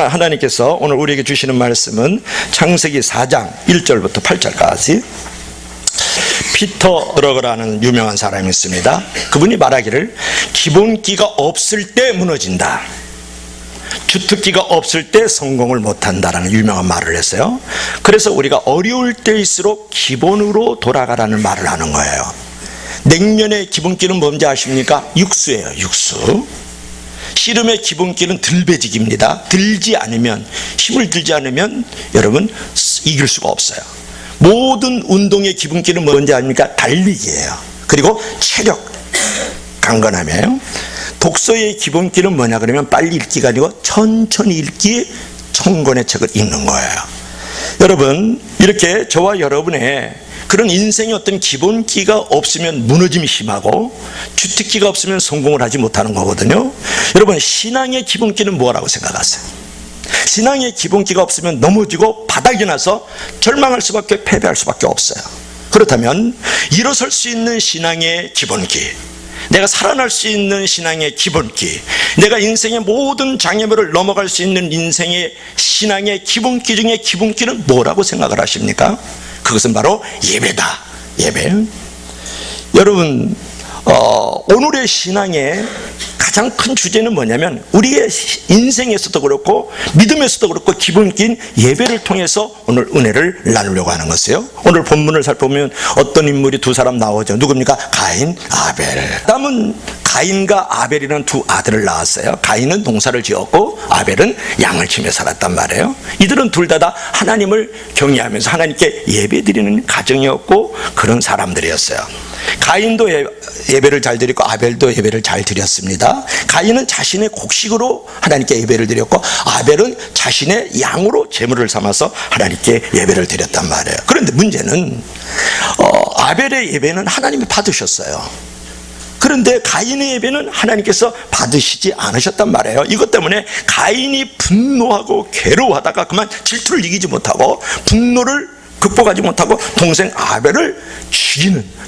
하나님께서 오늘 우리에게 주시는 말씀은 창세기 4장 1절부터 8절까지 피터 드러거라는 유명한 사람이 있습니다. 그분이 말하기를 기본기가 없을 때 무너진다, 주특기가 없을 때 성공을 못한다라는 유명한 말을 했어요. 그래서 우리가 어려울 때일수록 기본으로 돌아가라는 말을 하는 거예요. 냉면의 기본기는 뭔지 아십니까? 육수예요. 육수. 씨름의 기본기는 들배지기입니다. 들지 않으면, 힘을 들지 않으면 여러분 이길 수가 없어요. 모든 운동의 기본기는 뭔지 아십니까? 달리기예요. 그리고 체력, 강건함이에요. 독서의 기본기는 뭐냐 그러면 빨리 읽기가 아니고 천천히 읽기, 천권의 책을 읽는 거예요. 여러분, 이렇게 저와 여러분의 그런 인생의 어떤 기본기가 없으면 무너짐이 심하고 주특기가 없으면 성공을 하지 못하는 거거든요. 여러분, 신앙의 기본기는 뭐라고 생각하세요? 신앙의 기본기가 없으면 넘어지고 바닥이 나서 절망할 수밖에, 패배할 수밖에 없어요. 그렇다면 일어설 수 있는 신앙의 기본기, 내가 살아날 수 있는 신앙의 기본기, 내가 인생의 모든 장애물을 넘어갈 수 있는 인생의 신앙의 기본기 중에 기본기는 뭐라고 생각을 하십니까? 그것은 바로 예배다. 예배. 여러분, 오늘의 신앙의 가장 큰 주제는 뭐냐면 우리의 인생에서도 그렇고 믿음에서도 그렇고 기본기인 예배를 통해서 오늘 은혜를 나누려고 하는 것이에요. 오늘 본문을 살펴보면 어떤 인물이 두 사람 나오죠. 누굽니까? 가인, 아벨. 아담은 가인과 아벨이라는 두 아들을 낳았어요. 가인은 농사를 지었고 아벨은 양을 치며 살았단 말이에요. 이들은 둘 다 하나님을 경외하면서 하나님께 예배드리는 가정이었고 그런 사람들이었어요. 가인도 예배를 잘 드렸고 아벨도 예배를 잘 드렸습니다. 가인은 자신의 곡식으로 하나님께 예배를 드렸고 아벨은 자신의 양으로 제물을 삼아서 하나님께 예배를 드렸단 말이에요. 그런데 문제는 아벨의 예배는 하나님이 받으셨어요. 그런데 가인의 예배는 하나님께서 받으시지 않으셨단 말이에요. 이것 때문에 가인이 분노하고 괴로워하다가 그만 질투를 이기지 못하고 분노를 극복하지 못하고 동생 아벨을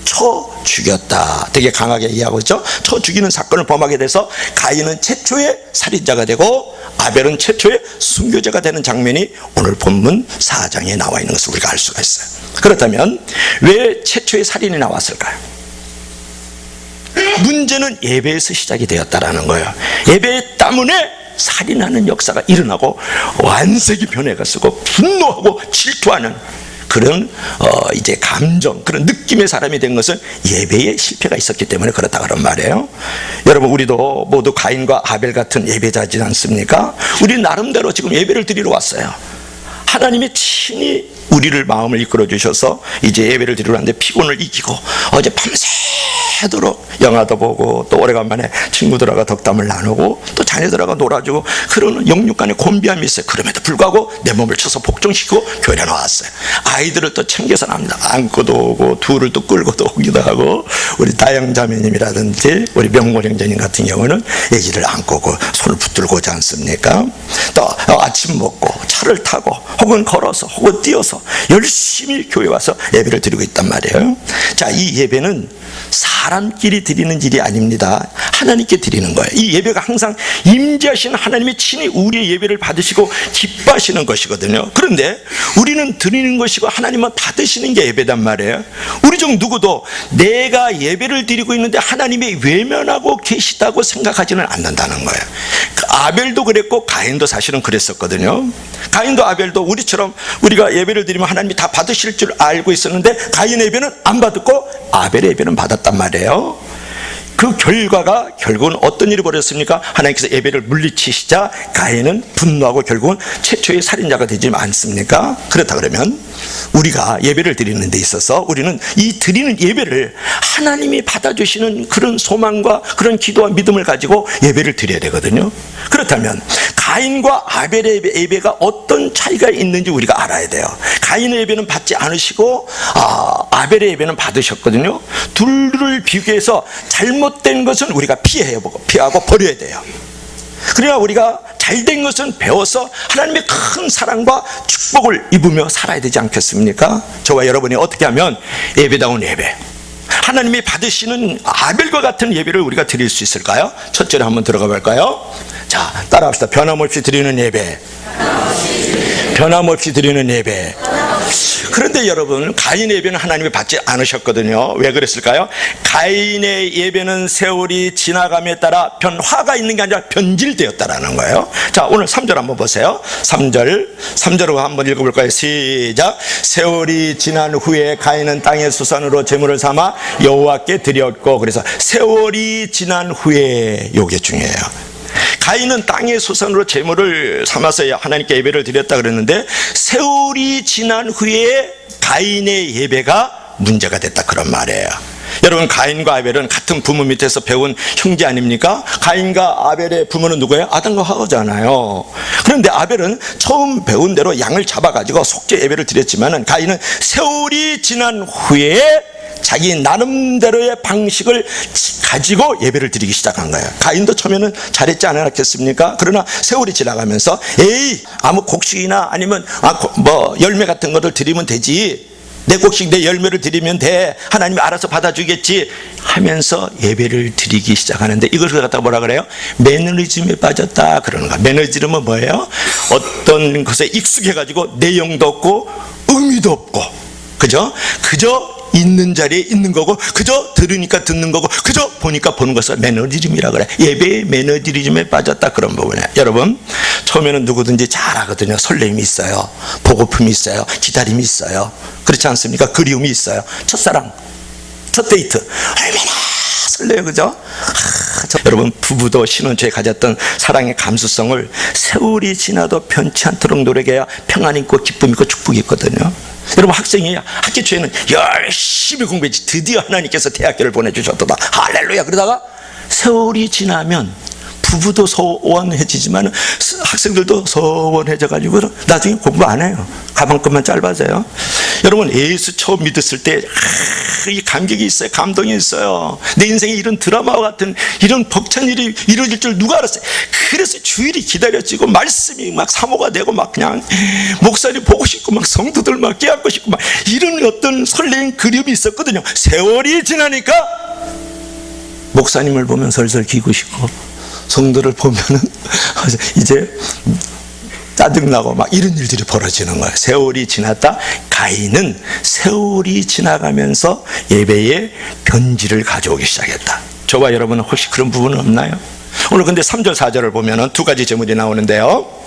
쳐 죽였다. 되게 강하게 이해하고 있죠. 쳐 죽이는 사건을 범하게 돼서 가인은 최초의 살인자가 되고 아벨은 최초의 순교자가 되는 장면이 오늘 본문 4장에 나와 있는 것을 우리가 알 수가 있어요. 그렇다면 왜 최초의 살인이 나왔을까요? 문제는 예배에서 시작이 되었다라는 거예요. 예배 때문에 살인하는 역사가 일어나고 완색이 변해가지고 분노하고 질투하는 그런 이제 감정, 그런 느낌의 사람이 된 것은 예배에 실패가 있었기 때문에 그렇다 그런 말이에요. 여러분, 우리도 모두 가인과 아벨 같은 예배자지 않습니까? 우리 나름대로 지금 예배를 드리러 왔어요. 하나님이 친히 우리를 마음을 이끌어 주셔서 이제 예배를 드리러 왔는데 피곤을 이기고 어제 밤새도록 영화도 보고 또 오래간만에 친구들하고 덕담을 나누고 또 자녀들하고 놀아주고 그런 영육간의 곤비함이 있어요. 그럼에도 불구하고 내 몸을 쳐서 복종시키고 교회에 나왔어요. 아이들을 또 챙겨서 납니다. 안고도 오고 둘을 또 끌고도 오기도 하고 우리 다영자매님이라든지 우리 명골 형제님 같은 경우는 애기를 안고 오고 손을 붙들고 오지 않습니까? 또 아침 먹고 차를 타고 혹은 걸어서 혹은 뛰어서 열심히 교회 와서 예배를 드리고 있단 말이에요. 자, 이 예배는 사람끼리 드리는 일이 아닙니다. 하나님께 드리는 거예요. 이 예배가 항상 임재하신 하나님이 친히 우리의 예배를 받으시고 기뻐하시는 것이거든요. 그런데 우리는 드리는 것이고 하나님은 받으시는 게 예배단 말이에요. 우리 중 누구도 내가 예배를 드리고 있는데 하나님이 외면하고 계시다고 생각하지는 않는다는 거예요. 아벨도 그랬고 가인도 사실은 그랬었거든요. 가인도 아벨도 우리처럼 우리가 예배를 드리면 하나님이 다 받으실 줄 알고 있었는데 가인의 예배는 안 받았고 아벨의 예배는 받았단 말이에요. 그 결과가 결국은 어떤 일이 벌어졌습니까? 하나님께서 예배를 물리치시자 가인은 분노하고 결국은 최초의 살인자가 되지 않습니까? 그렇다 그러면 우리가 예배를 드리는 데 있어서 우리는 이 드리는 예배를 하나님이 받아주시는 그런 소망과 그런 기도와 믿음을 가지고 예배를 드려야 되거든요. 그렇다면 가인과 아벨의 예배가 어떤 차이가 있는지 우리가 알아야 돼요. 가인의 예배는 받지 않으시고 아벨의 예배는 받으셨거든요. 둘을 비교해서 잘못된 것은 우리가 피하고 버려야 돼요. 그래야 우리가 잘된 것은 배워서 하나님의 큰 사랑과 축복을 입으며 살아야 되지 않겠습니까? 저와 여러분이 어떻게 하면 예배다운 예배, 하나님이 받으시는 아벨과 같은 예배를 우리가 드릴 수 있을까요? 첫째로 한번 들어가 볼까요? 자, 따라합시다. 변함없이 드리는 예배. 변함없이 드리는 예배. 그런데 여러분, 가인의 예배는 하나님이 받지 않으셨거든요. 왜 그랬을까요? 가인의 예배는 세월이 지나감에 따라 변화가 있는 게 아니라 변질되었다라는 거예요. 자, 오늘 3절 한번 보세요. 3절로 한번 읽어볼까요? 시작. 세월이 지난 후에 가인은 땅의 수산으로 제물을 삼아 여호와께 드렸고, 그래서 세월이 지난 후에, 요게 중요해요. 가인은 땅의 소산으로 제물을 삼아서 하나님께 예배를 드렸다 그랬는데, 세월이 지난 후에 가인의 예배가 문제가 됐다, 그런 말이에요. 여러분, 가인과 아벨은 같은 부모 밑에서 배운 형제 아닙니까? 가인과 아벨의 부모는 누구예요? 아담과 하와잖아요. 그런데 아벨은 처음 배운 대로 양을 잡아가지고 속죄 예배를 드렸지만은, 가인은 세월이 지난 후에 자기 나름대로의 방식을 가지고 예배를 드리기 시작한 거예요. 가인도 처음에는 잘했지 않았겠습니까? 그러나 세월이 지나가면서 아무 곡식이나 아니면 열매 같은 것을 드리면 되지, 내 곡식 내 열매를 드리면 돼, 하나님이 알아서 받아주겠지 하면서 예배를 드리기 시작하는데, 이걸 갖다가 뭐라 그래요? 매너리즘에 빠졌다 그러는 거야. 매너리즘은 뭐예요? 어떤 것에 익숙해가지고 내용도 없고 의미도 없고, 그죠? 있는 자리에 있는 거고, 그저 들으니까 듣는 거고, 그저 보니까 보는 것을 매너리즘이라 그래. 예배의 매너리즘에 빠졌다, 그런 부분이에요. 여러분, 처음에는 누구든지 잘하거든요. 설렘이 있어요, 보고픔이 있어요, 기다림이 있어요, 그렇지 않습니까? 그리움이 있어요. 첫사랑, 첫 데이트 얼마나 설레요, 그죠? 여러분, 부부도 신혼초에 가졌던 사랑의 감수성을 세월이 지나도 변치 않도록 노력해야 평안 있고 기쁨 있고 축복이 있거든요. 여러분, 학생이 학기 초에는 열심히 공부했지, 드디어 하나님께서 대학교를 보내주셨다, 할렐루야. 그러다가 세월이 지나면 부부도 소원해지지만 학생들도 소원해져가지고 나중에 공부 안 해요. 가방끈만 짧아져요. 여러분, 예수 처음 믿었을 때 이 감격이 있어요, 감동이 있어요. 내 인생에 이런 드라마와 같은 이런 벅찬 일이 이루어질 줄 누가 알았어요? 그래서 주일이 기다려지고 말씀이 막 사모가 되고 막 그냥 목사님 보고 싶고 막 성도들 막 깨닫고 싶고 막 이런 어떤 설레임 그림이 있었거든요. 세월이 지나니까 목사님을 보면 설설 기고 싶고, 성도를 보면은 이제 짜증나고 막 이런 일들이 벌어지는 거예요. 세월이 지났다. 가인은 세월이 지나가면서 예배의 변질을 가져오기 시작했다. 저와 여러분은 혹시 그런 부분은 없나요? 오늘 근데 3절 4절을 보면은 두 가지 제물이 나오는데요.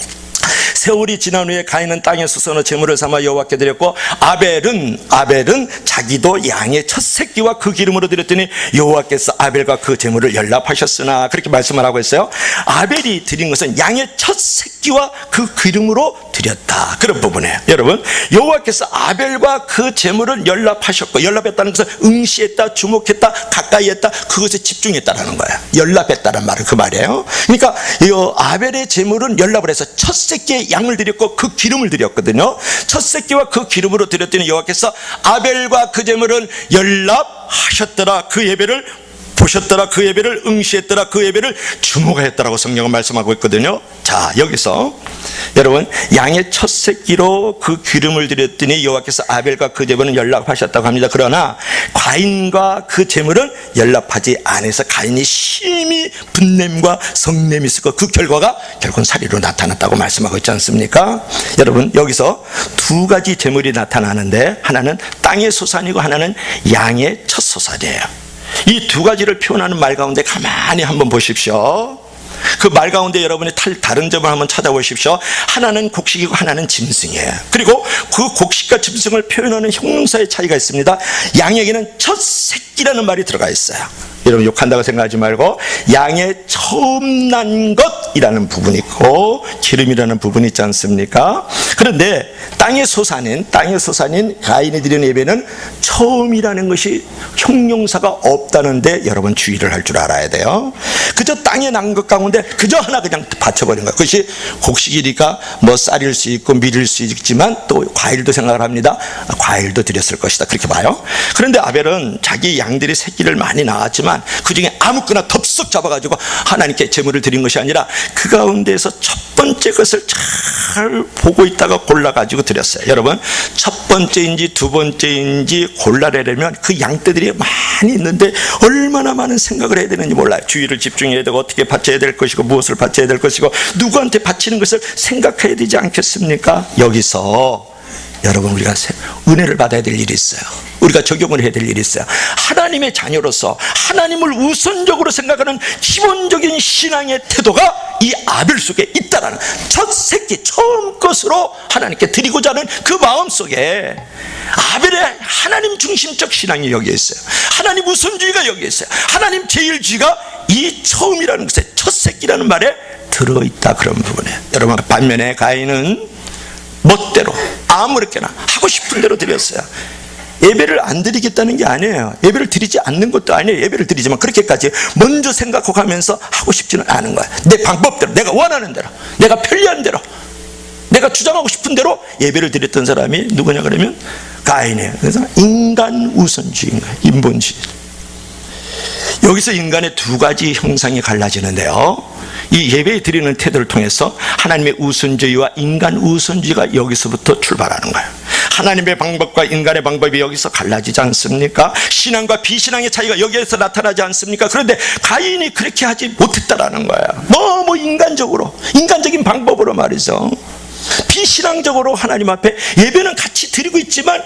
세월이 지난 후에 가인은 땅에 수선으로 제물을 삼아 여호와께 드렸고, 아벨은 자기도 양의 첫 새끼와 그 기름으로 드렸더니 여호와께서 아벨과 그 제물을 연락하셨으나, 그렇게 말씀을 하고 있어요. 아벨이 드린 것은 양의 첫 새끼와 그 기름으로 드렸다, 그런 부분이에요. 여러분, 여호와께서 아벨과 그 제물을 연락하셨고, 연락했다는 것은 응시했다, 주목했다, 가까이 했다, 그것에 집중했다라는 거예요. 연락했다는 말은 그 말이에요. 그러니까 이 아벨의 제물은 연락을 해서 첫 새끼의 양을 드렸고 그 기름을 드렸거든요. 첫 새끼와 그 기름으로 드렸더니 여호와께서 아벨과 그 제물을 연락하셨더라, 그 예배를 보셨더라, 그 예배를 응시했더라, 그 예배를 주목하였더라고 성경은 말씀하고 있거든요. 자, 여기서 여러분, 양의 첫 새끼로 그 기름을 드렸더니 여호와께서 아벨과 그 제물은 연락하셨다고 합니다. 그러나 가인과 그 제물은 연락하지 않아서 가인이 심히 분냄과 성냄이 있었고, 그 결과가 결국은 살인으로 나타났다고 말씀하고 있지 않습니까? 여러분, 여기서 두 가지 제물이 나타나는데, 하나는 땅의 소산이고 하나는 양의 첫 소산이에요. 이 두 가지를 표현하는 말 가운데 가만히 한번 보십시오. 그 말 가운데 여러분이 다른 점을 한번 찾아보십시오. 하나는 곡식이고 하나는 짐승이에요. 그리고 그 곡식과 짐승을 표현하는 형용사의 차이가 있습니다. 양에게는 첫 새끼라는 말이 들어가 있어요. 여러분, 욕한다고 생각하지 말고 양의 처음 난 것이라는 부분이 있고 기름이라는 부분이 있지 않습니까? 그런데 땅의 소산인 가인이 드리는 예배는 처음이라는 것이 형용사가 없다는데 여러분 주의를 할 줄 알아야 돼요. 그저 땅에 난 것 가운데 그저 하나 그냥 받쳐버린 거예요. 그것이 곡식이니까 뭐 쌀일 수 있고 밀일 수 있지만 또 과일도 생각을 합니다. 과일도 드렸을 것이다, 그렇게 봐요. 그런데 아벨은 자기 양들이 새끼를 많이 낳았지만 그 중에 아무거나 덥석 잡아가지고 하나님께 제물을 드린 것이 아니라 그 가운데에서 첫 번째 것을 잘 보고 있다가 골라가지고 드렸어요. 여러분, 첫 번째인지 두 번째인지 골라내려면 그 양떼들이 많이 있는데 얼마나 많은 생각을 해야 되는지 몰라요. 주의를 집중해야 되고 어떻게 바쳐야 될 것이고 무엇을 바쳐야 될 것이고 누구한테 바치는 것을 생각해야 되지 않겠습니까? 여기서 여러분, 우리가 은혜를 받아야 될 일이 있어요. 우리가 적용을 해야 될 일이 있어요. 하나님의 자녀로서 하나님을 우선적으로 생각하는 기본적인 신앙의 태도가 이 아벨 속에 있다라는, 첫 새끼 처음 것으로 하나님께 드리고자 하는 그 마음 속에 아벨의 하나님 중심적 신앙이 여기에 있어요. 하나님 우선주의가 여기에 있어요. 하나님 제일주의가 이 처음이라는 것에, 첫 새끼라는 말에 들어있다, 그런 부분이에요. 여러분, 반면에 가인은 멋대로 아무렇게나 하고 싶은 대로 드렸어요. 예배를 안 드리겠다는 게 아니에요. 예배를 드리지 않는 것도 아니에요. 예배를 드리지만 그렇게까지 먼저 생각하고 하면서 하고 싶지는 않은 거예요. 내 방법대로, 내가 원하는 대로, 내가 편리한 대로, 내가 주장하고 싶은 대로 예배를 드렸던 사람이 누구냐 그러면 가인이에요. 그래서 인간 우선주의인 거예요. 인본주의. 여기서 인간의 두 가지 형상이 갈라지는데요, 이 예배 드리는 태도를 통해서 하나님의 우선주의와 인간 우선주의가 여기서부터 출발하는 거예요. 하나님의 방법과 인간의 방법이 여기서 갈라지지 않습니까? 신앙과 비신앙의 차이가 여기에서 나타나지 않습니까? 그런데 가인이 그렇게 하지 못했다라는 거예요. 너무 인간적인 방법으로 말이죠. 비신앙적으로 하나님 앞에 예배는 같이 드리고 있지만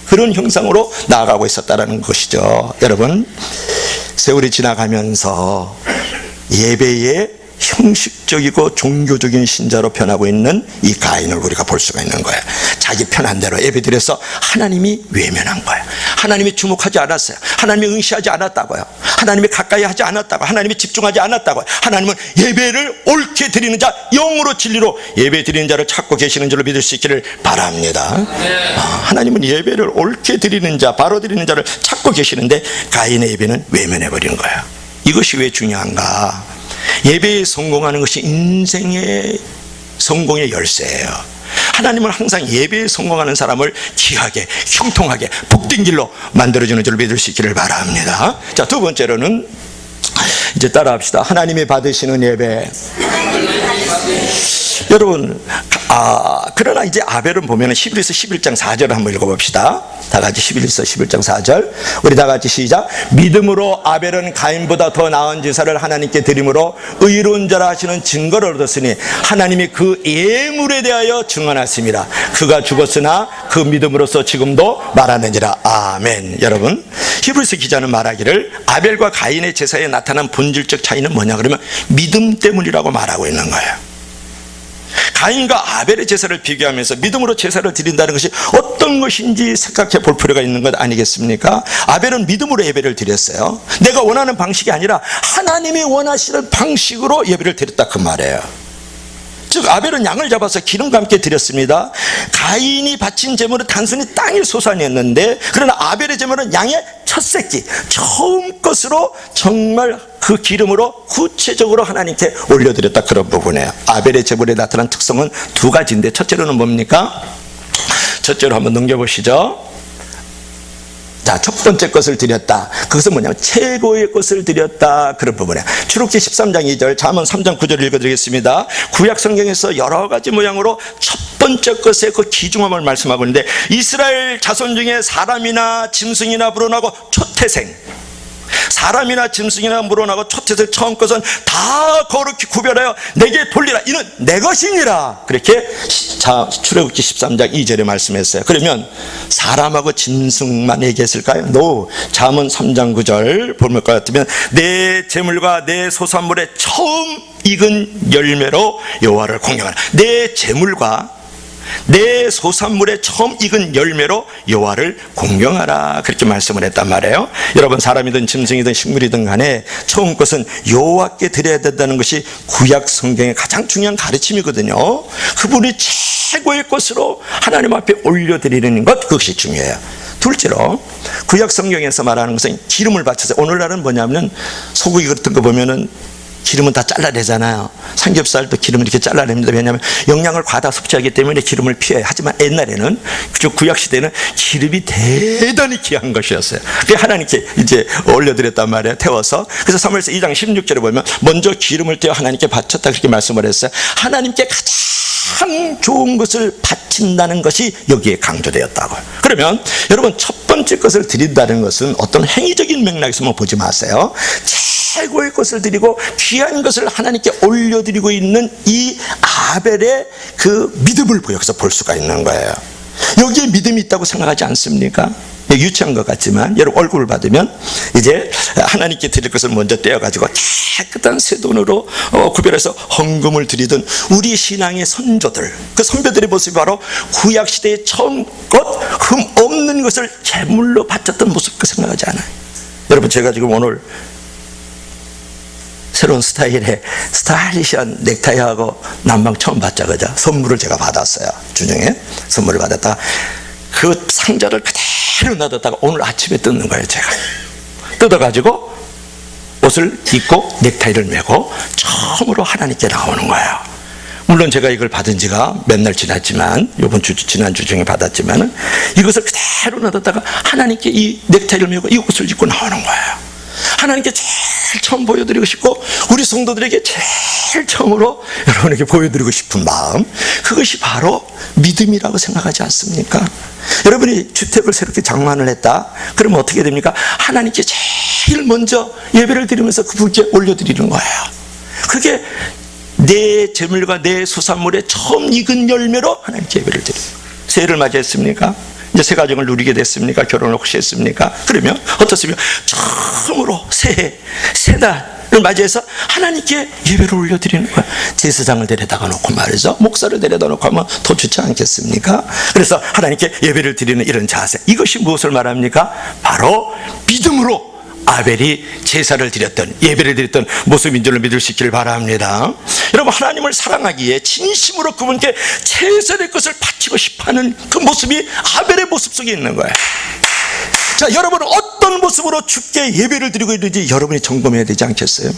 그런 형상으로 나아가고 있었다라는 것이죠. 여러분, 세월이 지나가면서 예배의 형식적이고 종교적인 신자로 변하고 있는 이 가인을 우리가 볼 수가 있는 거예요. 자기 편한 대로 예배드려서 하나님이 외면한 거예요. 하나님이 주목하지 않았어요. 하나님이 응시하지 않았다고요. 하나님이 가까이 하지 않았다고, 하나님이 집중하지 않았다고요. 하나님은 예배를 옳게 드리는 자, 영으로 진리로 예배 드리는 자를 찾고 계시는 줄로 믿을 수 있기를 바랍니다. 하나님은 예배를 옳게 드리는 자, 바로 드리는 자를 찾고 계시는데 가인의 예배는 외면해버린 거예요. 이것이 왜 중요한가? 예배에 성공하는 것이 인생의 성공의 열쇠예요. 하나님은 항상 예배에 성공하는 사람을 귀하게, 형통하게, 복된 길로 만들어주는 줄 믿을 수 있기를 바랍니다. 자, 두 번째로는 이제 따라합시다. 하나님이 받으시는 예배. 여러분, 그러나 이제 아벨은 보면 히브리서 11장 4절을 한번 읽어봅시다. 다 같이 히브리서 11장 4절, 우리 다 같이 시작. 믿음으로 아벨은 가인보다 더 나은 제사를 하나님께 드림으로 의로운 자라 하시는 증거를 얻었으니 하나님이 그 예물에 대하여 증언하십니다. 그가 죽었으나 그 믿음으로써 지금도 말하느니라. 아멘. 여러분, 히브리서 기자는 말하기를 아벨과 가인의 제사에 나타난 본질적 차이는 뭐냐 그러면 믿음 때문이라고 말하고 있는 거예요. 가인과 아벨의 제사를 비교하면서 믿음으로 제사를 드린다는 것이 어떤 것인지 생각해 볼 필요가 있는 것 아니겠습니까? 아벨은 믿음으로 예배를 드렸어요. 내가 원하는 방식이 아니라 하나님이 원하시는 방식으로 예배를 드렸다, 그 말이에요. 즉 아벨은 양을 잡아서 기름과 함께 드렸습니다. 가인이 바친 제물은 단순히 땅의 소산이었는데, 그러나 아벨의 제물은 양의 첫 새끼, 처음 것으로 정말 그 기름으로 구체적으로 하나님께 올려드렸다, 그런 부분이에요. 아벨의 제물에 나타난 특성은 두 가지인데, 첫째로는 뭡니까? 첫째로 한번 넘겨보시죠. 자, 첫 번째 것을 드렸다. 그것은 뭐냐면 최고의 것을 드렸다, 그런 부분이에요. 출애굽기 13장 2절, 잠언 3장 9절 읽어드리겠습니다. 구약 성경에서 여러 가지 모양으로 첫 번째 것의 그 귀중함을 말씀하고 있는데, 이스라엘 자손 중에 사람이나 짐승이나 불어나고 초태생, 사람이나 짐승이나 물어나고 초태생 처음 것은 다 거룩히 구별하여 내게 돌리라. 이는 내 것이니라. 그렇게 출애굽기 13장 2절에 말씀했어요. 그러면 사람하고 짐승만 얘기했을까요? No. 잠언 3장 9절 볼 것 같으면 내 제물과 내 소산물의 처음 익은 열매로 여호와를 공경하라. 내 제물과 내 소산물의 처음 익은 열매로 여호와를 공경하라, 그렇게 말씀을 했단 말이에요. 여러분, 사람이든 짐승이든 식물이든 간에 처음 것은 여호와께 드려야 된다는 것이 구약 성경의 가장 중요한 가르침이거든요. 그분이 최고의 것으로 하나님 앞에 올려드리는 것, 그것이 중요해요. 둘째로 구약 성경에서 말하는 것은 기름을 바쳐서, 오늘날은 뭐냐면 소고기 같은 거 보면은 기름은 다 잘라내잖아요. 삼겹살도 기름을 이렇게 잘라냅니다. 왜냐하면 영양을 과다 섭취하기 때문에 기름을 피해요. 하지만 옛날에는, 구약시대는 기름이 대단히 귀한 것이었어요. 그게 하나님께 이제 올려드렸단 말이에요. 태워서. 그래서 사무엘서 2장 16절에 보면 먼저 기름을 떼어 하나님께 바쳤다, 그렇게 말씀을 했어요. 하나님께 가장 좋은 것을 바친다는 것이 여기에 강조되었다고요. 그러면 여러분, 첫 번째 것을 드린다는 것은 어떤 행위적인 맥락에서만 보지 마세요. 최고의 것을 드리고 귀한 것을 하나님께 올려드리고 있는 이 아벨의 그 믿음을 여기서 볼 수가 있는 거예요. 여기에 믿음이 있다고 생각하지 않습니까? 유치한 것 같지만 여러분, 얼굴을 받으면 이제 하나님께 드릴 것을 먼저 떼어가지고 깨끗한 새 돈으로 구별해서 헌금을 드리던 우리 신앙의 선조들, 그 선배들의 모습이 바로 구약시대의 처음껏 흠 없는 것을 제물로 바쳤던 모습, 그 생각하지 않아요? 여러분, 제가 지금 오늘 새로운 스타일의 스타일리시한 넥타이하고 난방 처음 받자, 그죠? 선물을 제가 받았어요. 주중에 선물을 받았다. 그 상자를 그대로 놔뒀다가 오늘 아침에 뜯는 거예요. 제가 뜯어가지고 옷을 입고 넥타이를 메고 처음으로 하나님께 나오는 거예요. 물론 제가 이걸 받은 지가 몇 날 지났지만, 지난주 중에 받았지만, 이것을 그대로 놔뒀다가 하나님께 이 넥타이를 메고 이 옷을 입고 나오는 거예요. 하나님께 제일 처음 보여드리고 싶고, 우리 성도들에게 제일 처음으로 여러분에게 보여드리고 싶은 마음, 그것이 바로 믿음이라고 생각하지 않습니까? 여러분이 주택을 새롭게 장만을 했다, 그러면 어떻게 됩니까? 하나님께 제일 먼저 예배를 드리면서 그분께 올려드리는 거예요. 그게 내 재물과 내 소산물의 처음 익은 열매로 하나님께 예배를 드리는 거예요. 새해를 맞이했습니까? 이제 새 가정을 누리게 됐습니까? 결혼을 혹시 했습니까? 그러면 어떻습니까? 처음으로 새해, 새날을 맞이해서 하나님께 예배를 올려드리는 거야. 제사장을 데려다가 놓고 말이죠, 목사를 데려다 놓고 하면 더 좋지 않겠습니까? 그래서 하나님께 예배를 드리는 이런 자세, 이것이 무엇을 말합니까? 바로 믿음으로 아벨이 제사를 드렸던, 예배를 드렸던 모습인 줄을 믿을 수 있기를 바랍니다. 여러분, 하나님을 사랑하기에 진심으로 그분께 최선의 것을 바치고 싶어하는 그 모습이 아벨의 모습 속에 있는 거예요. 자, 여러분은 어떤 모습으로 주께 예배를 드리고 있는지 여러분이 점검해야 되지 않겠어요?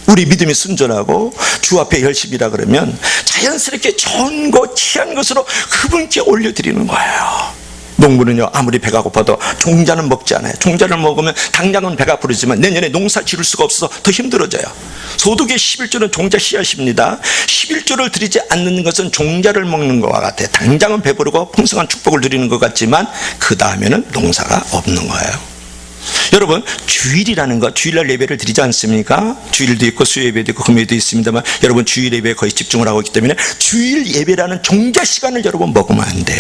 우리 믿음이 순전하고 주 앞에 열심이라 그러면 자연스럽게 좋은 것, 귀한 것으로 그분께 올려드리는 거예요. 농부는요, 아무리 배가 고파도 종자는 먹지 않아요. 종자를 먹으면 당장은 배가 부르지만 내년에 농사 지을 수가 없어서 더 힘들어져요. 소득의 11조는 종자 씨앗입니다. 11조를 드리지 않는 것은 종자를 먹는 것과 같아요. 당장은 배부르고 풍성한 축복을 드리는 것 같지만 그 다음에는 농사가 없는 거예요. 여러분, 주일이라는 것, 주일날 예배를 드리지 않습니까? 주일도 있고 수요예배도 있고 금요일도 있습니다만, 여러분 주일 예배에 거의 집중을 하고 있기 때문에 주일 예배라는 종자 시간을 여러분 먹으면 안 돼요.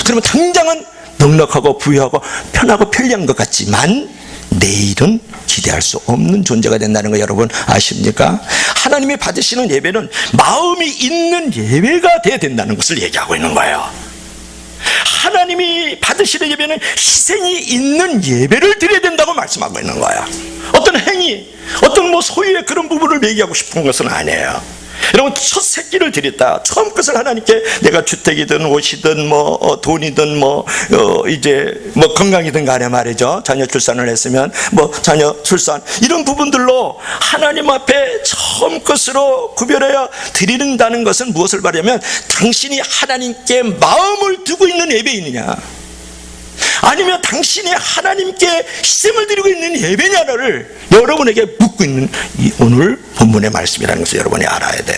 그러면 당장은 넉넉하고 부유하고 편하고 편리한 것 같지만 내일은 기대할 수 없는 존재가 된다는 거 여러분 아십니까? 하나님이 받으시는 예배는 마음이 있는 예배가 돼야 된다는 것을 얘기하고 있는 거예요. 하나님이 받으시는 예배는 희생이 있는 예배를 드려야 된다고 말씀하고 있는 거예요. 어떤 행위, 어떤 소유의 그런 부분을 얘기하고 싶은 것은 아니에요. 여러분, 첫 새끼를 드렸다, 처음 것을 하나님께, 내가 주택이든 옷이든 돈이든 이제 건강이든 간에 말이죠, 자녀 출산을 했으면 자녀 출산, 이런 부분들로 하나님 앞에 처음 것으로 구별하여 드린다는 것은 무엇을 말하냐면, 당신이 하나님께 마음을 두고 있는 예배이느냐, 아니면 당신이 하나님께 희생을 드리고 있는 예배냐를 여러분에게 묻고 있는 이 오늘 본문의 말씀이라는 것을 여러분이 알아야 돼요.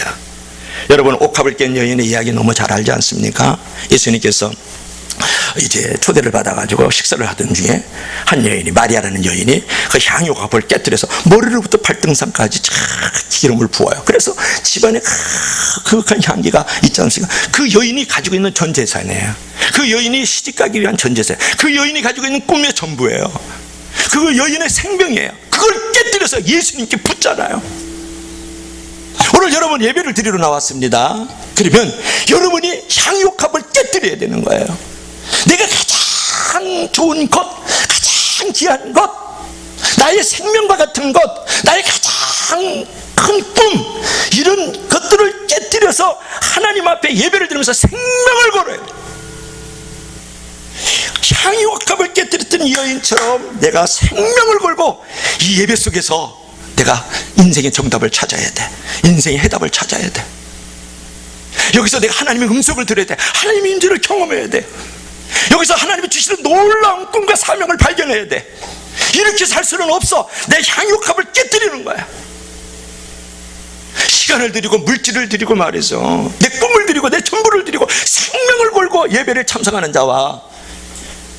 여러분, 옥합을 깬 여인의 이야기 너무 잘 알지 않습니까? 예수님께서 이제 초대를 받아가지고 식사를 하던 중에 한 여인이, 마리아라는 여인이 그 향유옥합을 깨뜨려서 머리로부터 발등상까지 기름을 부어요. 그래서 집안에 그윽한 향기가 있지 않습니까? 그 여인이 가지고 있는 전 재산이에요. 그 여인이 시집가기 위한 전 재산, 그 여인이 가지고 있는 꿈의 전부예요. 그 여인의 생명이에요. 그걸 깨뜨려서 예수님께 붓잖아요. 오늘 여러분 예배를 드리러 나왔습니다. 그러면 여러분이 향유옥합을 깨뜨려야 되는 거예요. 내가 가장 좋은 것, 가장 귀한 것, 나의 생명과 같은 것, 나의 가장 큰 꿈, 이런 것들을 깨뜨려서 하나님 앞에 예배를 드리면서 생명을 걸어야 돼. 향유옥합을 깨뜨렸던 이 여인처럼 내가 생명을 걸고 이 예배 속에서 내가 인생의 정답을 찾아야 돼. 인생의 해답을 찾아야 돼. 여기서 내가 하나님의 음성을 들어야 돼. 하나님의 임재를 경험해야 돼. 여기서 하나님이 주시는 놀라운 꿈과 사명을 발견해야 돼. 이렇게 살 수는 없어. 내 향유값을 깨뜨리는 거야. 시간을 드리고 물질을 드리고 말이죠, 내 꿈을 드리고 내 전부를 드리고 생명을 걸고 예배를 참석하는 자와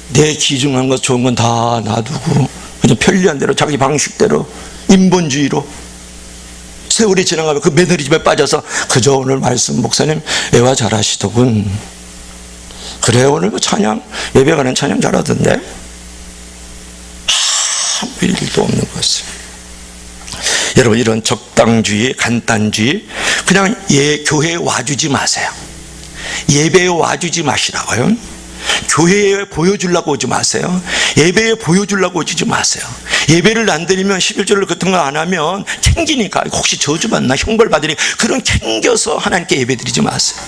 내 귀중한 것 좋은 건 다 놔두고 그냥 편리한 대로 자기 방식대로 인본주의로 세월이 지나가면 그 매너리즘에 빠져서 그저 오늘 말씀 목사님 애화 잘하시더군, 그래 오늘 뭐 찬양 예배 가는 찬양 잘하던데, 아무 일도 없는 것을. 여러분, 이런 적당주의, 간단주의, 그냥 교회에 와주지 마세요. 예배에 와주지 마시라고요. 교회에 보여주려고 오지 마세요. 예배에 보여주려고 오지 마세요. 예배를 안 드리면 11절을 같은 거 안 하면 챙기니까 혹시 저주받나 형벌 받으니까 그런 챙겨서 하나님께 예배 드리지 마세요.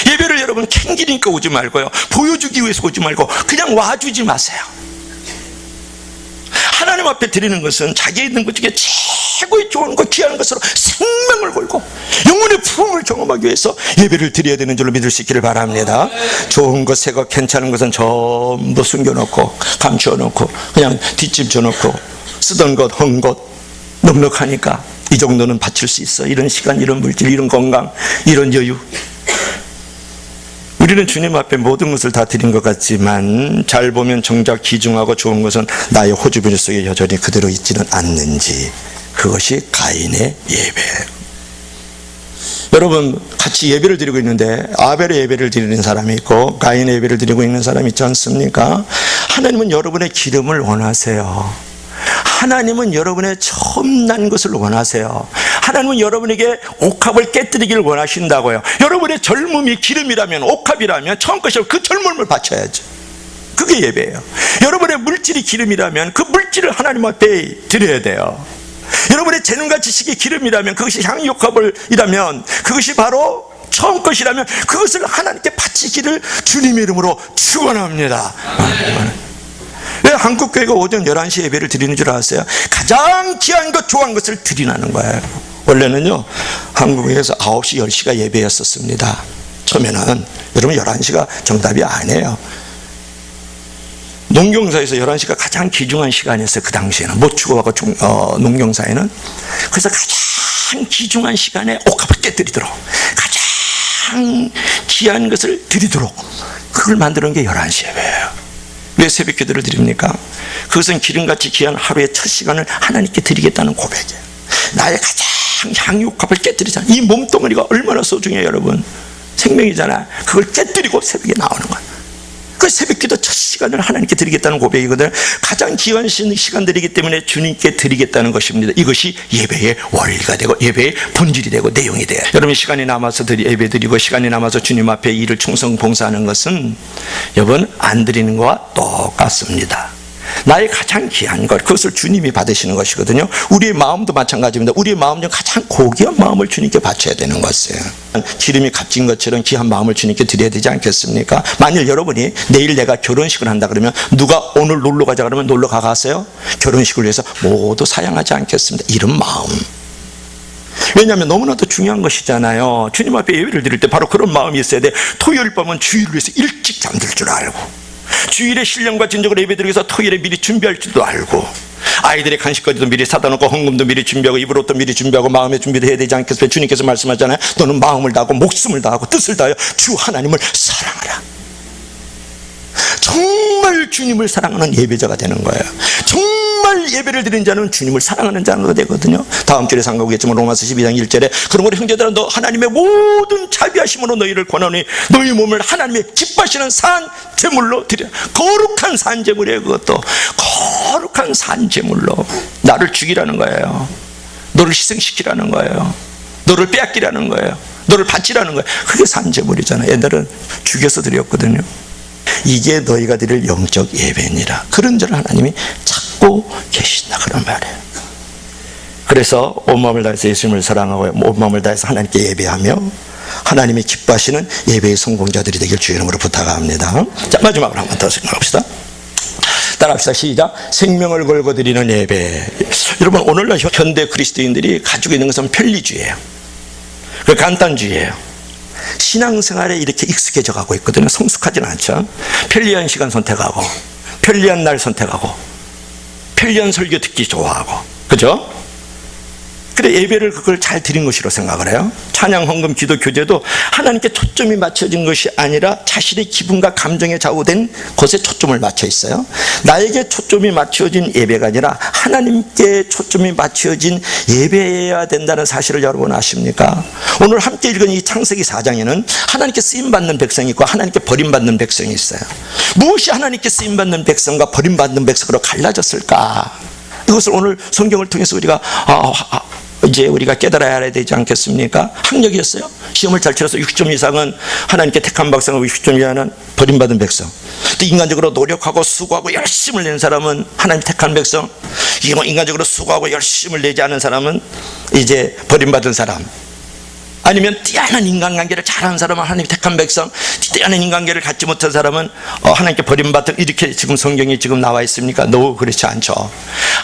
예배를 여러분 챙기니까 오지 말고요, 보여주기 위해서 오지 말고 그냥 와주지 마세요. 하나님 앞에 드리는 것은 자기에 있는 것 중에 최고의 좋은 것, 귀한 것으로 생명을 걸고 영혼의 부흥을 경험하기 위해서 예배를 드려야 되는 줄로 믿을 수 있기를 바랍니다. 좋은 것, 새 것, 괜찮은 것은 전부 숨겨놓고 감추어놓고 그냥 뒷집 져놓고 쓰던 것, 헌 것 넉넉하니까 이 정도는 바칠 수 있어. 이런 시간, 이런 물질, 이런 건강, 이런 여유. 우리는 주님 앞에 모든 것을 다 드린 것 같지만 잘 보면 정작 귀중하고 좋은 것은 나의 호주비늘 속에 여전히 그대로 있지는 않는지, 그것이 가인의 예배예요. 여러분, 같이 예배를 드리고 있는데 아벨의 예배를 드리는 사람이 있고 가인의 예배를 드리고 있는 사람이 있지 않습니까? 하나님은 여러분의 기름을 원하세요. 하나님은 여러분의 첨단 것을 원하세요. 하나님은 여러분에게 옥합을 깨뜨리기를 원하신다고요. 여러분의 젊음이 기름이라면, 옥합이라면 처음 것이라면 그 젊음을 바쳐야죠. 그게 예배예요. 여러분의 물질이 기름이라면 그 물질을 하나님 앞에 드려야 돼요. 여러분의 재능과 지식이 기름이라면, 그것이 향유옥합이라면, 그것이 바로 처음 것이라면 그것을 하나님께 바치기를 주님의 이름으로 축원합니다. 왜 한국교회가 오전 11시 예배를 드리는 줄 아세요? 가장 귀한 것, 좋아한 것을 드리라는 거예요. 원래는요, 한국에서 9시, 10시가 예배였었습니다. 처음에는. 여러분, 11시가 정답이 아니에요. 농경사에서 11시가 가장 귀중한 시간이었어요. 그 당시에는 모추고하고 농경사에는. 그래서 가장 귀중한 시간에 옥합을 깨뜨리도록, 가장 귀한 것을 드리도록 그걸 만드는 게 11시 예배예요. 왜 새벽 기도를 드립니까? 그것은 기름같이 귀한 하루의 첫 시간을 하나님께 드리겠다는 고백이에요. 나의 가장 향유옥합을 깨뜨리잖아요. 이 몸뚱아리가 얼마나 소중해요, 여러분. 생명이잖아요. 그걸 깨뜨리고 새벽에 나오는 거예요. 그 새벽 기도 첫 시간을 하나님께 드리겠다는 고백이거든요. 가장 귀한 시간들이기 때문에 주님께 드리겠다는 것입니다. 이것이 예배의 원리가 되고 예배의 본질이 되고 내용이 돼요. 여러분, 시간이 남아서 예배 드리고 시간이 남아서 주님 앞에 일을 충성 봉사하는 것은 여러분 안 드리는 것과 똑같습니다. 나의 가장 귀한 것, 그것을 주님이 받으시는 것이거든요. 우리의 마음도 마찬가지입니다. 우리의 마음 중 가장 고귀한 마음을 주님께 바쳐야 되는 것이에요. 기름이 값진 것처럼 귀한 마음을 주님께 드려야 되지 않겠습니까? 만일 여러분이 내일 내가 결혼식을 한다 그러면 누가 오늘 놀러 가자 그러면 놀러 가가세요? 결혼식을 위해서 모두 사양하지 않겠습니다. 이런 마음. 왜냐하면 너무나도 중요한 것이잖아요. 주님 앞에 예배를 드릴 때 바로 그런 마음이 있어야 돼. 토요일 밤은 주일을 위해서 일찍 잠들 줄 알고, 주일에 신령과 진정으로 예배드리기 위해서 토요일에 미리 준비할 줄도 알고, 아이들의 간식거리도 미리 사다 놓고 헌금도 미리 준비하고 입을 옷도 미리 준비하고 마음의 준비도 해야 되지 않겠어요? 주님께서 말씀하잖아요. 너는 마음을 다하고 목숨을 다하고 뜻을 다하여 주 하나님을 사랑하라. 정말 주님을 사랑하는 예배자가 되는 거예요. 정말 예배를 드리는 자는 주님을 사랑하는 자가 되거든요. 다음 주에 상고하겠지만 로마서 12장 1절에 그러므로 형제들아, 너 하나님의 모든 자비하심으로 너희를 권하노니 너희 몸을 하나님의 기뻐하시는 산 제물로 드려. 거룩한 산 제물이에요. 그것도 거룩한 산 제물로 나를 죽이라는 거예요. 너를 희생시키라는 거예요. 너를 빼앗기라는 거예요. 너를 바치라는 거예요. 그게 산 제물이잖아요. 옛날은 죽여서 드렸거든요. 이게 너희가 드릴 영적 예배니라. 그런 줄 하나님이 찾고 계신다, 그런 말이에요. 그래서 온 마음을 다해서 예수님을 사랑하고 온 마음을 다해서 하나님께 예배하며 하나님이 기뻐하시는 예배의 성공자들이 되길 주의 이름으로 부탁합니다. 자, 마지막으로 한 번 더 생각합시다. 따라합시다. 시작. 생명을 걸고 드리는 예배. 여러분, 오늘날 현대 그리스도인들이 가지고 있는 것은 편리주의예요. 그 간단주의예요. 신앙생활에 이렇게 익숙해져 가고 있거든요. 성숙하지는 않죠. 편리한 시간 선택하고, 편리한 날 선택하고, 편리한 설교 듣기 좋아하고, 그죠? 그래, 예배를 그걸 잘 드린 것이라고 생각을 해요. 찬양, 헌금, 기도, 교제도 하나님께 초점이 맞춰진 것이 아니라 자신의 기분과 감정에 좌우된 것에 초점을 맞춰 있어요. 나에게 초점이 맞춰진 예배가 아니라 하나님께 초점이 맞춰진 예배여야 된다는 사실을 여러분 아십니까? 오늘 함께 읽은 이 창세기 4장에는 하나님께 쓰임받는 백성이 있고 하나님께 버림받는 백성이 있어요. 무엇이 하나님께 쓰임받는 백성과 버림받는 백성으로 갈라졌을까? 이것을 오늘 성경을 통해서 우리가 이제 우리가 깨달아야 되지 않겠습니까? 학력이었어요. 시험을 잘 치러서 60점 이상은 하나님께 택한 백성하고 60점 이하는 버림받은 백성. 또 인간적으로 노력하고 수고하고 열심을 낸 사람은 하나님 택한 백성. 인간적으로 수고하고 열심을 내지 않은 사람은 이제 버림받은 사람. 아니면 뛰어난 인간관계를 잘하는 사람은 하나님 택한 백성, 뛰어난 인간관계를 갖지 못한 사람은 하나님께 버림받은, 이렇게 지금 성경이 지금 나와 있습니까? 그렇지 않죠.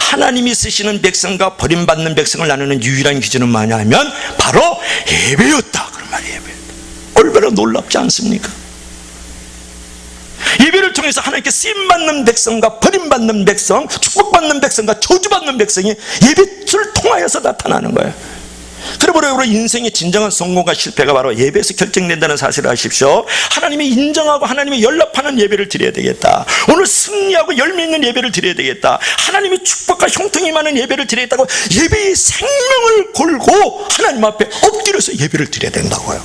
하나님이 쓰시는 백성과 버림받는 백성을 나누는 유일한 기준은 뭐냐면 바로 예배였다, 그런 말이에요. 얼마나 놀랍지 않습니까? 예배를 통해서 하나님께 쓰임받는 백성과 버림받는 백성, 축복받는 백성과 저주받는 백성이 예배를 통하여서 나타나는 거예요. 그러므로 인생의 진정한 성공과 실패가 바로 예배에서 결정된다는 사실을 아십시오. 하나님이 인정하고 하나님이 연락하는 예배를 드려야 되겠다. 오늘 승리하고 열매 있는 예배를 드려야 되겠다. 하나님의 축복과 형통이 많은 예배를 드리겠다고 예배의 생명을 걸고 하나님 앞에 엎드려서 예배를 드려야 된다고요.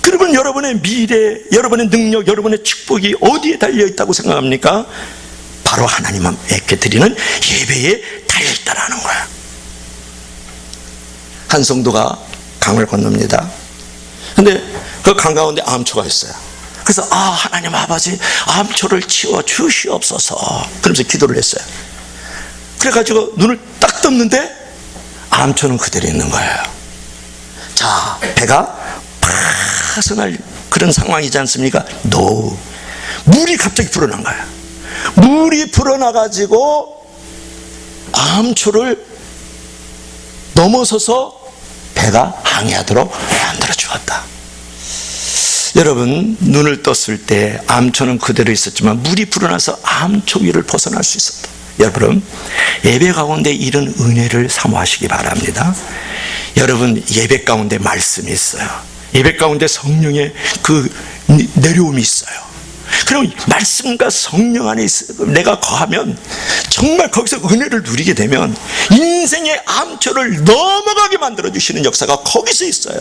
그러면 여러분의 미래, 여러분의 능력, 여러분의 축복이 어디에 달려있다고 생각합니까? 바로 하나님 앞에 드리는 예배에 달려있다라는 거야. 한 성도가 강을 건넙니다. 근데 그 강 가운데 암초가 있어요. 그래서 하나님 아버지, 암초를 치워 주시옵소서, 그러면서 기도를 했어요. 그래가지고 눈을 딱 떴는데 암초는 그대로 있는 거예요. 자, 배가 파선할 그런 상황이지 않습니까? 물이 갑자기 불어난 거예요. 물이 불어나가지고 암초를 넘어서서 배가 항해하도록 만들어 주었다. 여러분, 눈을 떴을 때 암초는 그대로 있었지만 물이 불어나서 암초 위를 벗어날 수 있었다. 여러분, 예배 가운데 이런 은혜를 사모하시기 바랍니다. 여러분, 예배 가운데 말씀이 있어요. 예배 가운데 성령의 그 내려옴이 있어요. 그럼 말씀과 성령 안에 내가 거하면 정말 거기서 은혜를 누리게 되면 인생의 암초를 넘어가게 만들어주시는 역사가 거기서 있어요.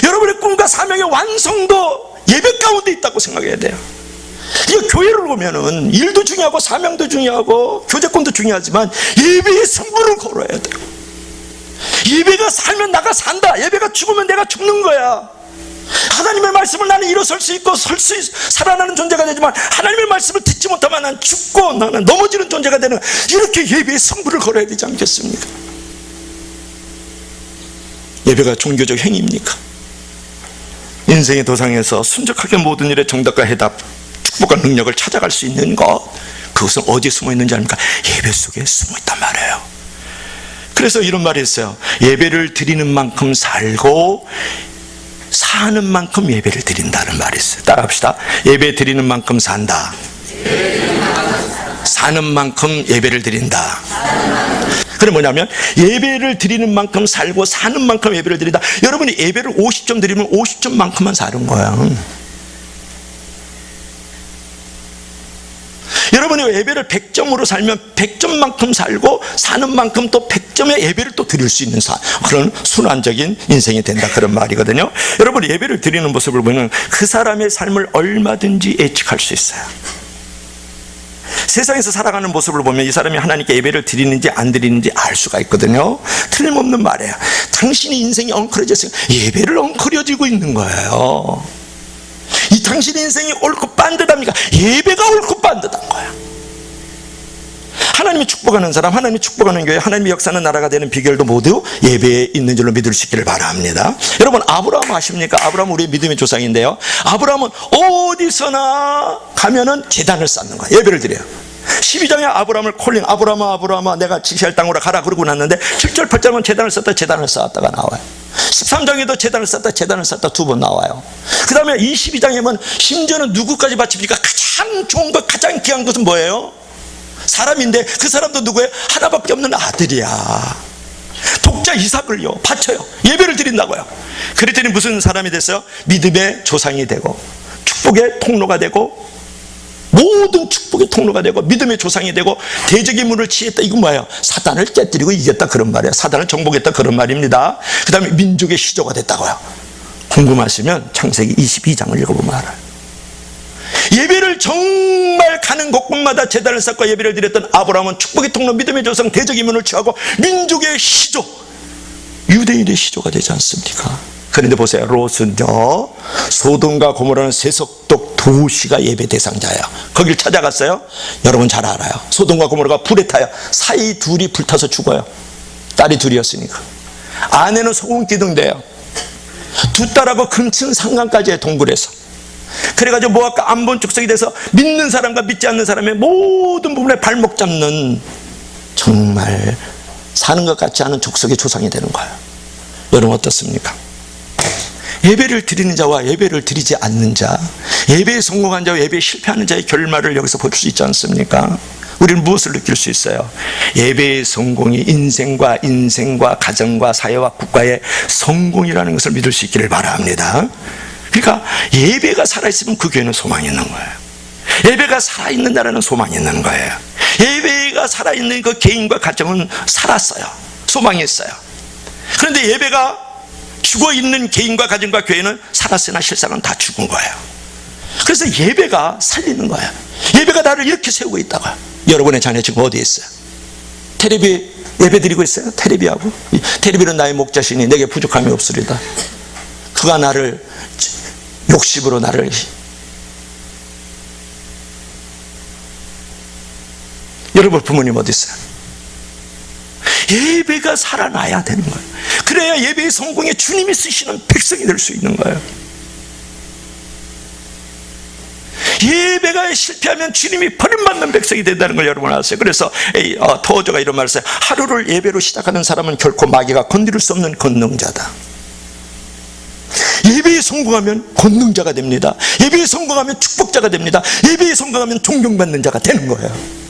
여러분의 꿈과 사명의 완성도 예배 가운데 있다고 생각해야 돼요. 이 교회를 보면은 일도 중요하고 사명도 중요하고 교제권도 중요하지만 예배의 승부를 걸어야 돼요. 예배가 살면 나가 산다, 예배가 죽으면 내가 죽는 거야. 하나님의 말씀을 나는 일어설 수 있고 살아나는 존재가 되지만 하나님의 말씀을 듣지 못하면 나는 죽고 나는 넘어지는 존재가 되는, 이렇게 예배의 승부를 걸어야 되지 않겠습니까? 예배가 종교적 행위입니까? 인생의 도상에서 순적하게 모든 일에 정답과 해답, 축복과 능력을 찾아갈 수 있는 것, 그것은 어디에 숨어 있는지 아닙니까? 예배 속에 숨어 있단 말이에요. 그래서 이런 말이 있어요. 예배를 드리는 만큼 살고 사는 만큼 예배를 드린다는 말이 있어요. 따라합시다. 예배 드리는 만큼 산다. 사는 만큼 예배를 드린다. 그럼 뭐냐면 예배를 드리는 만큼 살고 사는 만큼 예배를 드린다. 여러분이 예배를 50점 드리면 50점만큼만 사는 거야. 여러분이 예배를 100점으로 살면 100점만큼 살고 사는 만큼 또 100점의 예배를 또 드릴 수 있는 그런 순환적인 인생이 된다, 그런 말이거든요. 여러분, 예배를 드리는 모습을 보면 그 사람의 삶을 얼마든지 예측할 수 있어요. 세상에서 살아가는 모습을 보면 이 사람이 하나님께 예배를 드리는지 안 드리는지 알 수가 있거든요. 틀림없는 말이에요. 당신의 인생이 엉클어졌어요. 예배를 엉클어지고 있는 거예요. 이 당신의 인생이 옳고 반듯합니까? 예배가 옳고 반듯한 거야. 하나님이 축복하는 사람, 하나님이 축복하는 교회, 하나님의 역사는 나라가 되는 비결도 모두 예배에 있는 줄로 믿을 수 있기를 바랍니다. 여러분, 아브라함 아십니까? 아브라함 우리의 믿음의 조상인데요, 아브라함은 어디서나 가면은 제단을 쌓는 거예요. 예배를 드려요. 12장에 아브라함을 콜링, 아브라함아 내가 지시할 땅으로 가라 그러고 났는데 7절 8절은 제단을 쌓았다가 나와요. 13장에도 제단을 쌓았다 두 번 나와요. 그 다음에 22장에는 심지어는 누구까지 바칩니까? 가장 좋은 것, 가장 귀한 것은 뭐예요? 사람인데 그 사람도 누구예요? 하나밖에 없는 아들이야. 독자 이삭을요 바쳐요. 예배를 드린다고요. 그랬더니 무슨 사람이 됐어요? 믿음의 조상이 되고 축복의 통로가 되고 모든 축복의 통로가 되고 믿음의 조상이 되고 대적의 문을 치했다. 이건 뭐예요? 사단을 깨뜨리고 이겼다 그런 말이에요. 사단을 정복했다 그런 말입니다. 그 다음에 민족의 시조가 됐다고요. 궁금하시면 창세기 22장을 읽어보면 알아요. 예배를 정말 가는 곳곳마다 제단을 쌓고 예배를 드렸던 아브라함은 축복의 통로, 믿음의 조상, 대적의 문을 취하고 민족의 시조, 유대인의 시조가 되지 않습니까? 그런데 보세요. 롯은요 소돔과 고모라는 세속독 도시가 예배 대상자예요. 거길 찾아갔어요. 여러분 잘 알아요. 소돔과 고모라가 불에 타요. 사이 둘이 불타서 죽어요. 딸이 둘이었으니까. 아내는 소금 기둥돼요. 두 딸하고 근친 상간까지 해, 동굴에서. 그래가지고 모압과 암몬 족속이 돼서 믿는 사람과 믿지 않는 사람의 모든 부분에 발목 잡는, 정말 사는 것 같지 않은 족속의 조상이 되는 거예요. 여러분 어떻습니까? 예배를 드리는 자와 예배를 드리지 않는 자, 예배에 성공한 자와 예배에 실패하는 자의 결말을 여기서 볼 수 있지 않습니까? 우리는 무엇을 느낄 수 있어요? 예배의 성공이 인생과 가정과 사회와 국가의 성공이라는 것을 믿을 수 있기를 바랍니다. 그러니까 예배가 살아있으면 그 교회는 소망이 있는 거예요. 예배가 살아있는 나라는 소망이 있는 거예요. 예배가 살아있는 그 개인과 가정은 살았어요. 소망이 있어요. 그런데 예배가 죽어있는 개인과 가정과 교회는 살았으나 실상은 다 죽은 거예요. 그래서 예배가 살리는 거예요. 예배가 나를 이렇게 세우고 있다가, 여러분의 자녀 지금 어디에 있어요? 테레비 예배 드리고 있어요? 테레비하고? 테레비는 나의 목자시니 내게 부족함이 없으리다. 그가 나를 욕심으로 나를, 여러분 부모님 어디 있어요? 예배가 살아나야 되는 거예요. 그래야 예배의 성공에 주님이 쓰시는 백성이 될 수 있는 거예요. 예배가 실패하면 주님이 버림받는 백성이 된다는 걸 여러분 아세요? 그래서 토저가 이런 말을 했어요. 하루를 예배로 시작하는 사람은 결코 마귀가 건드릴 수 없는 권능자다. 예배에 성공하면 권능자가 됩니다. 예배에 성공하면 축복자가 됩니다. 예배에 성공하면 존경받는 자가 되는 거예요.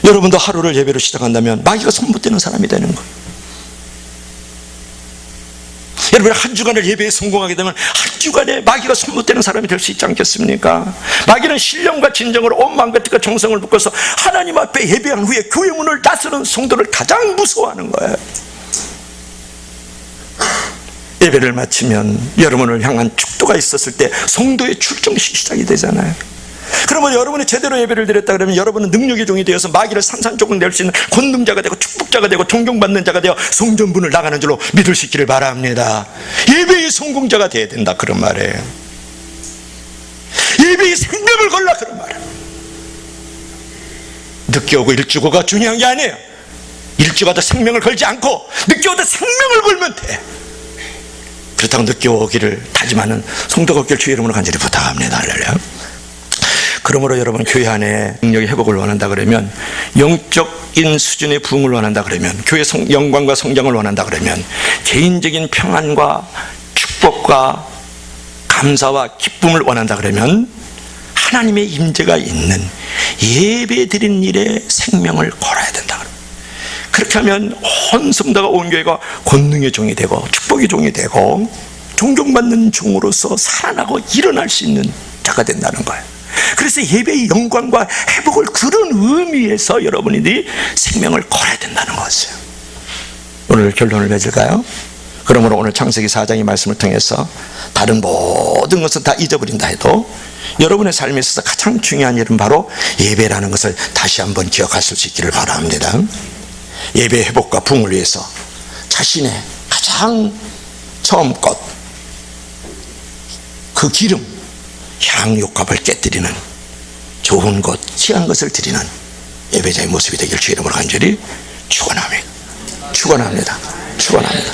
여러분도 하루를 예배로 시작한다면 마귀가 손못대는 사람이 되는 거예요. 여러분 한 주간을 예배에 성공하게 되면 한 주간에 마귀가 손못대는 사람이 될 수 있지 않겠습니까? 마귀는 신령과 진정으로 온 마음과 뜻과 정성을 묶어서 하나님 앞에 예배한 후에 교회 문을 나서는 성도를 가장 무서워하는 거예요. 예배를 마치면 여러분을 향한 축도가 있었을 때 성도의 출정식이 시작이 되잖아요. 그러면 여러분이 제대로 예배를 드렸다 그러면 여러분은 능력의 종이 되어서 마귀를 산산조각 낼 수 있는 권능자가 되고 축복자가 되고 존경받는 자가 되어 성전문을 나가는 줄로 믿을 수 있기를 바랍니다. 예배의 성공자가 되어야 된다 그런 말이에요. 예배의 생명을 걸라 그런 말이에요. 늦게 오고 일찍 오고가 중요한 게 아니에요. 일찍 와도 생명을 걸지 않고 늦게 와도 생명을 걸면 돼. 그렇다고 늦게 오기를 다짐하는 성도가 없길 주의 이름으로 간절히 부탁합니다. 할렐루야. 그러므로 여러분 교회 안에 능력의 회복을 원한다 그러면, 영적인 수준의 부흥을 원한다 그러면, 교회 영광과 성장을 원한다 그러면, 개인적인 평안과 축복과 감사와 기쁨을 원한다 그러면 하나님의 임재가 있는 예배 드리는 일에 생명을 걸어야 된다. 그렇게 하면 온 성도가 온 교회가 권능의 종이 되고 축복의 종이 되고 존경받는 종으로서 살아나고 일어날 수 있는 자가 된다는 거예요. 그래서 예배의 영광과 회복을 그런 의미에서 여러분들이 생명을 걸어야 된다는 것이에요. 오늘 결론을 맺을까요? 그러므로 오늘 창세기 4장의 말씀을 통해서 다른 모든 것은 다 잊어버린다 해도 여러분의 삶에 있어서 가장 중요한 일은 바로 예배라는 것을 다시 한번 기억하실 수 있기를 바랍니다. 예배 회복과 부흥을 위해서 자신의 가장 처음 것, 그 기름, 향유값을 깨뜨리는 좋은 것, 귀한 것을 드리는 예배자의 모습이 되길 주의 이름으로 간절히 축원합니다. 축원합니다. 축원합니다.